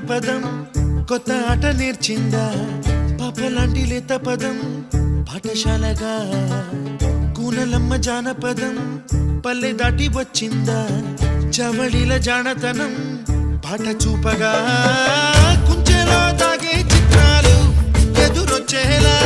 పదం కొత్త ఆట నేర్చిందా పాపలాంటి లేత పదం పాఠశాలగా కూనలమ్మ జానపదం పల్లె దాటి వచ్చిందా చవళిల జానతనం పాట చూపగా కుంచెలో దాగే చిత్రాలు ఎదురొచ్చేలా